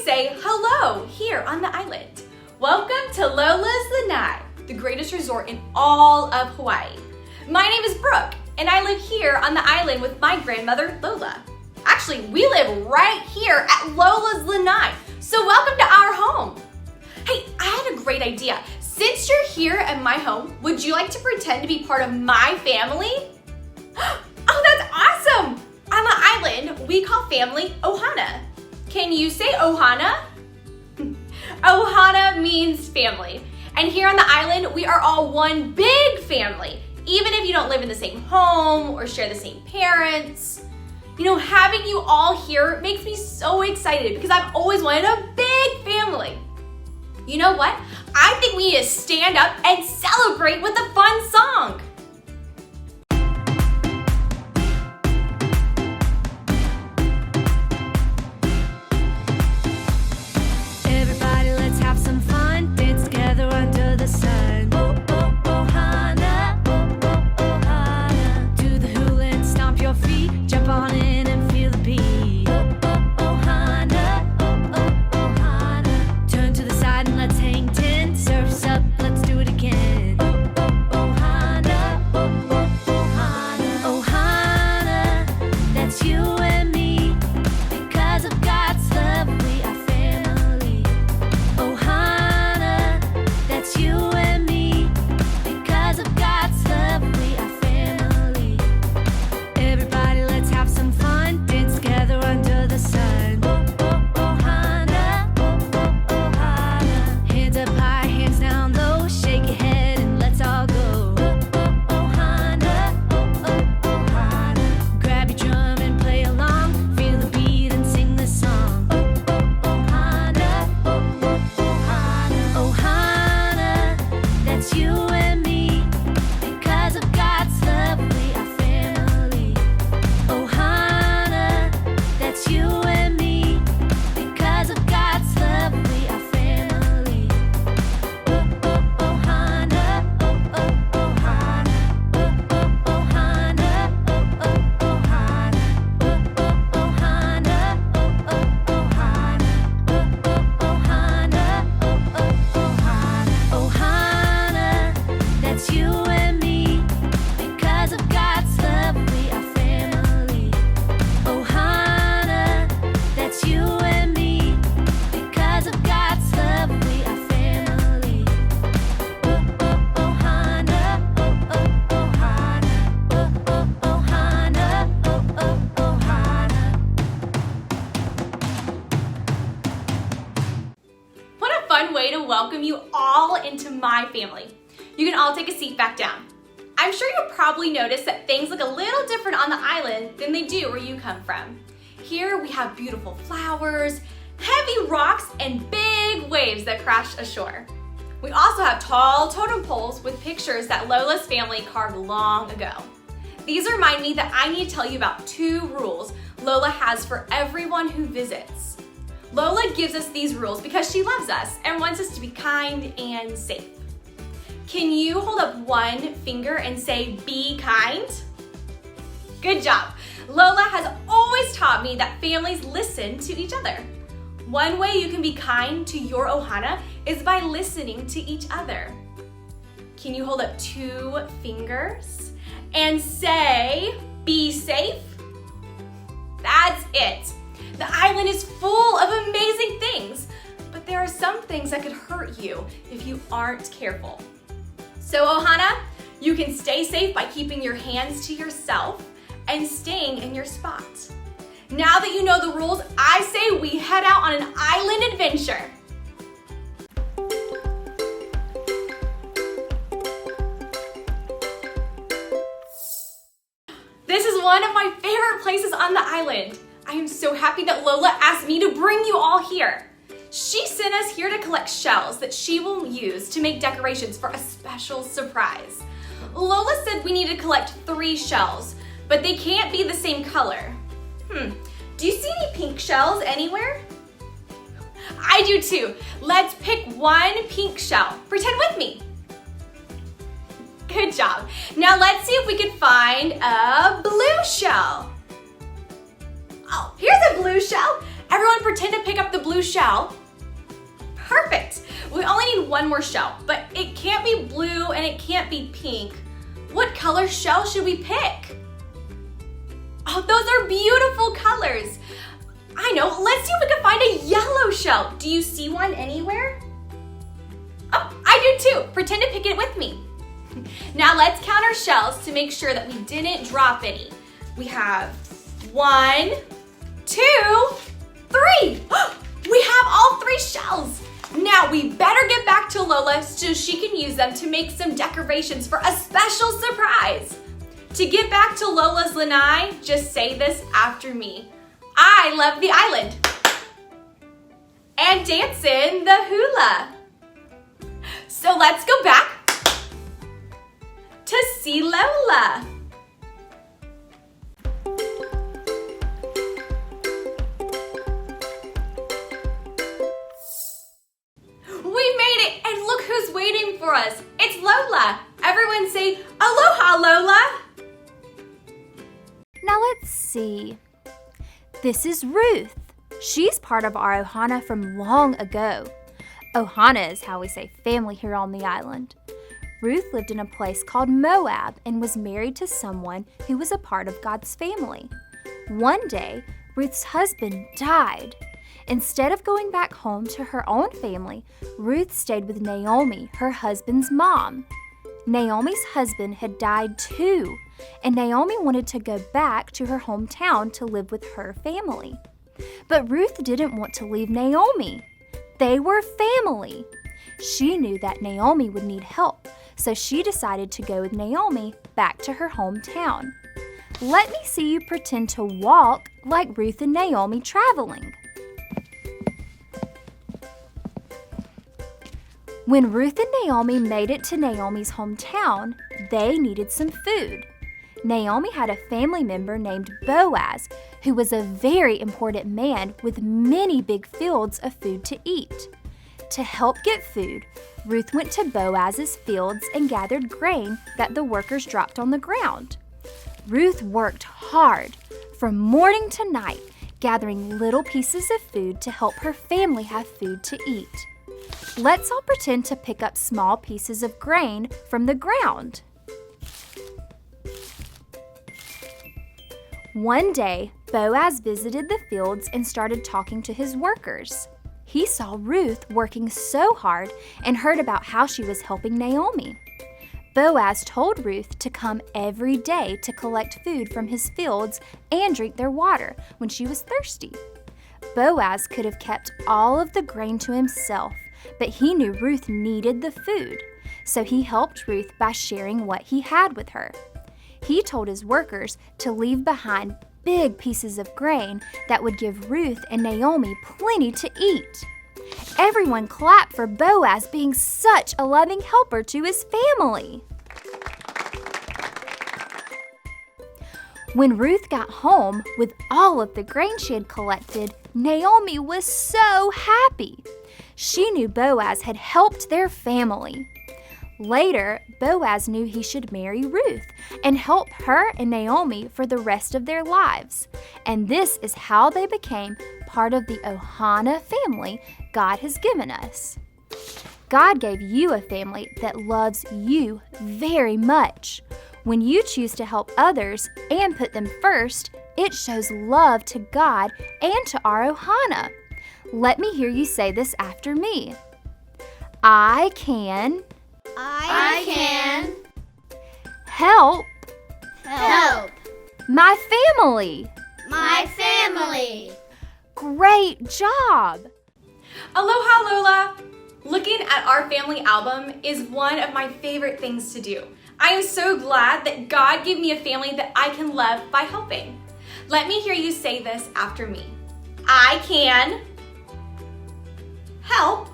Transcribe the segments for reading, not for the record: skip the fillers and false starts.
say hello here on the island. Welcome to Lola's Lanai, the greatest resort in all of Hawaii. My name is Brooke, and I live here on the island with my grandmother, Lola. Actually, we live right here at Lola's Lanai, so welcome to our home. Hey, I had a great idea. Since you're here at my home, would you like to pretend to be part of my family? Oh, that's awesome! On the island, we call family Ohana. Can you say Ohana? Ohana means family. And here on the island, we are all one big family, even if you don't live in the same home or share the same parents. You know, having you all here makes me so excited because I've always wanted a big family. You know what? I think we need to stand up and celebrate with a fun song. Everybody, let's have some fun. Dance together under the sun. Oh, oh, Ohana. Oh, oh, Ohana. Do the hula and stomp your feet. Jump on in and feel the beat. Oh, oh, Ohana. Oh, oh, Ohana. Turn to the side and let's hang ten. Surf's up, let's do it again. Oh, oh, Ohana. Oh, oh, Ohana. Ohana, that's you and me. Because of God's love, we are family. Ohana, that's you and me. Because of God's love, we are family. Everybody, let's have some fun. Dance together under the sun. Oh, oh, Ohana. Oh, oh, Ohana. Hands up high, hands down low. Shake your head and let's all go. Oh, oh, Ohana. Oh, oh, Ohana. Grab your drum and play along. Feel the beat and sing the song. Oh, oh, Ohana. Oh, oh, Ohana. Ohana, that's you and me. Because of God's love, we are family. Ohana, that's you and me. Because of God's love, we are family. Oh, oh, Ohana. Oh, oh, Ohana. Oh, oh, Ohana. Oh, oh, Ohana. Oh, oh, Ohana. Oh, oh, Ohana. Oh, oh, Ohana. Oh, oh, Ohana. Ohana, that's you and me. Because of God's love, we are family. Ohana, that's you and me. Because of God's love, we are family. Oh, oh, Ohana. Oh, oh, Ohana. Oh, oh, Ohana. Oh, oh, Ohana. What a fun way to welcome you all into my family. You can all take a seat back down. I'm sure you'll probably notice that things look a little different on the island than they do where you come from. Here we have beautiful flowers, heavy rocks, and big waves that crash ashore. We also have tall totem poles with pictures that Lola's family carved long ago. These remind me that I need to tell you about 2 rules Lola has for everyone who visits. Lola gives us these rules because she loves us and wants us to be kind and safe. Can you hold up one finger and say, be kind? Good job. Lola has always taught me that families listen to each other. One way you can be kind to your Ohana is by listening to each other. Can you hold up 2 fingers and say, be safe? That's it. The island is full of amazing things, but there are some things that could hurt you if you aren't careful. So Ohana, you can stay safe by keeping your hands to yourself and staying in your spot. Now that you know the rules, I say we head out on an island adventure. This is one of my favorite places on the island. I am so happy that Lola asked me to bring you all here. She sent us here to collect shells that she will use to make decorations for a special surprise. Lola said we need to collect 3 shells, but they can't be the same color. Do you see any pink shells anywhere? I do too. Let's pick 1 pink shell. Pretend with me. Good job. Now let's see if we can find a blue shell. Oh, here's a blue shell. Everyone pretend to pick up the blue shell. shell. Perfect. We only need one more shell, but it can't be blue and it can't be pink. What color shell should we pick? Oh, those are beautiful colors. I know, let's see if we can find a yellow shell. Do you see one anywhere? Oh, I do too. Pretend to pick it with me. Now let's count our shells to make sure that we didn't drop any. We have 1, 2, 3. We have all 3 shells. Now we better get back to Lola so she can use them to make some decorations for a special surprise. To get back to Lola's lanai, just say this after me. I love the island. And dance in the hula. So let's go back to see Lola. We made it, and look who's waiting for us. It's Lola. Everyone say, Aloha, Lola. Now let's see. This is Ruth. She's part of our Ohana from long ago. Ohana is how we say family here on the island. Ruth lived in a place called Moab and was married to someone who was a part of God's family. One day, Ruth's husband died. Instead of going back home to her own family, Ruth stayed with Naomi, her husband's mom. Naomi's husband had died too, and Naomi wanted to go back to her hometown to live with her family. But Ruth didn't want to leave Naomi. They were family. She knew that Naomi would need help, so she decided to go with Naomi back to her hometown. Let me see you pretend to walk like Ruth and Naomi traveling. When Ruth and Naomi made it to Naomi's hometown, they needed some food. Naomi had a family member named Boaz, who was a very important man with many big fields of food to eat. To help get food, Ruth went to Boaz's fields and gathered grain that the workers dropped on the ground. Ruth worked hard from morning to night, gathering little pieces of food to help her family have food to eat. Let's all pretend to pick up small pieces of grain from the ground. One day, Boaz visited the fields and started talking to his workers. He saw Ruth working so hard and heard about how she was helping Naomi. Boaz told Ruth to come every day to collect food from his fields and drink their water when she was thirsty. Boaz could have kept all of the grain to himself, but he knew Ruth needed the food, so he helped Ruth by sharing what he had with her. He told his workers to leave behind big pieces of grain that would give Ruth and Naomi plenty to eat. Everyone clapped for Boaz being such a loving helper to his family. When Ruth got home with all of the grain she had collected, Naomi was so happy. She knew Boaz had helped their family. Later, Boaz knew he should marry Ruth and help her and Naomi for the rest of their lives. And this is how they became part of the Ohana family God has given us. God gave you a family that loves you very much. When you choose to help others and put them first, it shows love to God and to our Ohana. Let me hear you say this after me. I can help my family. Great job! Aloha, Lola! Looking at our family album is one of my favorite things to do. I am so glad that God gave me a family that I can love by helping. Let me hear you say this after me. I can help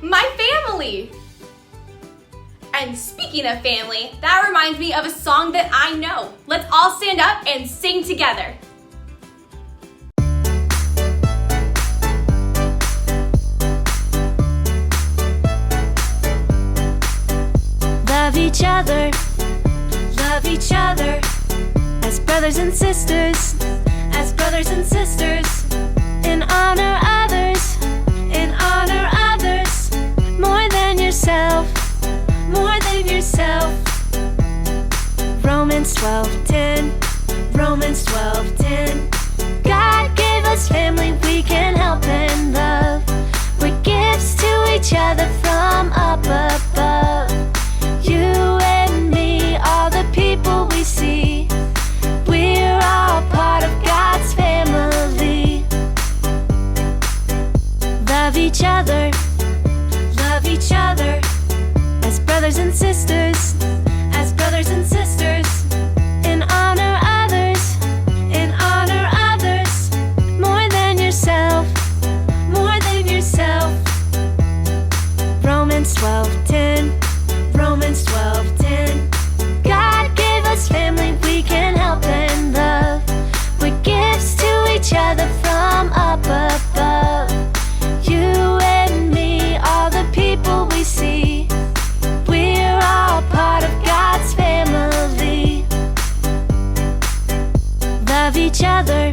my family. And speaking of family, that reminds me of a song that I know. Let's all stand up and sing together. Love each other, as brothers and sisters, in honor of 12:10. Romans 12:10. God gave us family we can help and love. We're gifts to each other from up above. You and me, all the people we see. We're all part of God's family. Love each other. Love each other. As brothers and sisters. As brothers and sisters. And honor others. And honor others. More than yourself. More than yourself. Romans 12:10. Romans 12:10. God gave us family we can help and love. We're gifts to each other from up above. You and me, all the people we see. We're all part of God's family. Love each other.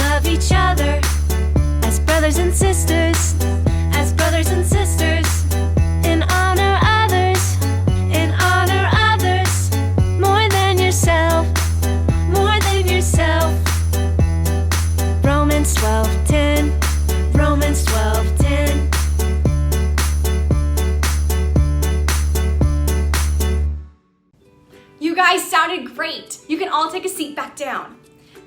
Love each other. As brothers and sisters. As brothers and sisters. And honor others. And honor others. More than yourself. More than yourself. Romans 12:10. Romans 12:10. You guys sounded great. You can all take a seat back down.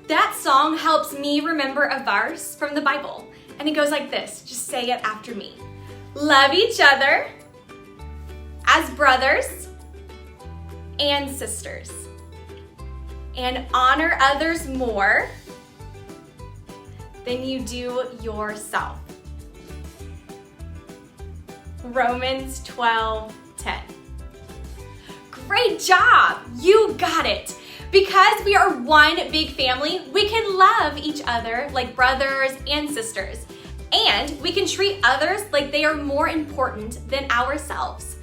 That song helps me remember a verse from the Bible, and it goes like this. Just say it after me. Love each other as brothers and sisters, and honor others more than you do yourself. Romans 12:10. Great job! You got it! Because we are one big family, we can love each other like brothers and sisters. And we can treat others like they are more important than ourselves.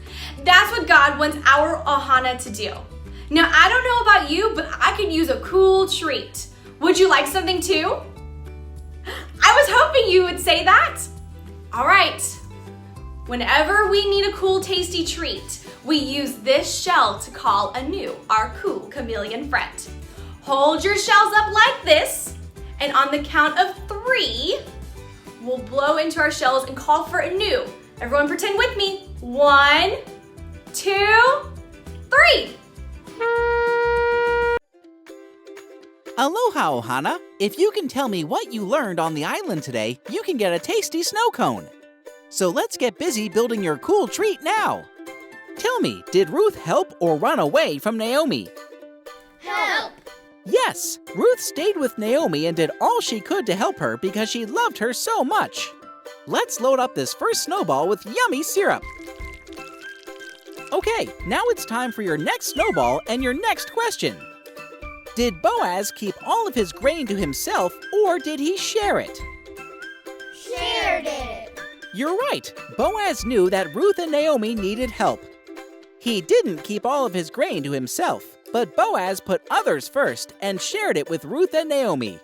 That's what God wants our Ohana to do. Now, I don't know about you, but I could use a cool treat. Would you like something too? I was hoping you would say that. All right. Whenever we need a cool, tasty treat, we use this shell to call anew our cool chameleon friend. Hold your shells up like this, and on the count of 3, we'll blow into our shells and call for anew. Everyone pretend with me. 1, 2, 3. Aloha, Ohana. If you can tell me what you learned on the island today, you can get a tasty snow cone. So let's get busy building your cool treat now. Tell me, did Ruth help or run away from Naomi? Help! Yes, Ruth stayed with Naomi and did all she could to help her because she loved her so much. Let's load up this first snowball with yummy syrup. Okay, now it's time for your next snowball and your next question. Did Boaz keep all of his grain to himself or did he share it? Shared it! You're right. Boaz knew that Ruth and Naomi needed help. He didn't keep all of his grain to himself, but Boaz put others first and shared it with Ruth and Naomi.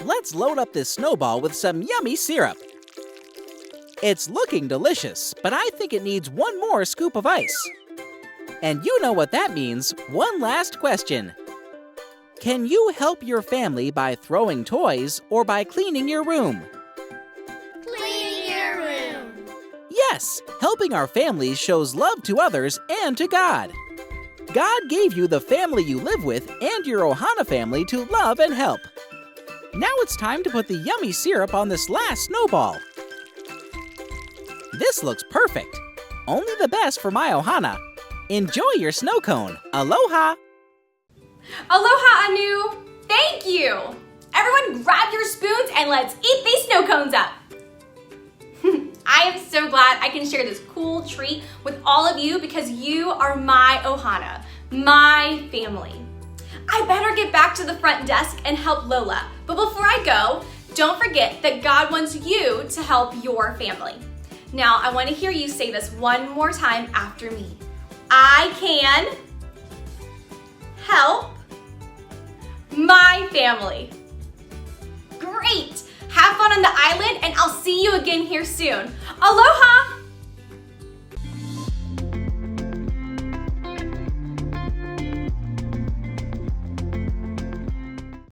Let's load up this snowball with some yummy syrup. It's looking delicious, but I think it needs one more scoop of ice. And you know what that means. One last question. Can you help your family by throwing toys or by cleaning your room? Cleaning your room! Yes, helping our families shows love to others and to God. God gave you the family you live with and your Ohana family to love and help. Now it's time to put the yummy syrup on this last snowball. This looks perfect. Only the best for my Ohana. Enjoy your snow cone. Aloha! Aloha, Anu! Thank you! Everyone grab your spoons and let's eat these snow cones up! I am so glad I can share this cool treat with all of you because you are my Ohana, my family. I better get back to the front desk and help Lola. But before I go, don't forget that God wants you to help your family. Now, I want to hear you say this one more time after me. I can help my family. Great! Have fun on the island, and I'll see you again here soon. Aloha!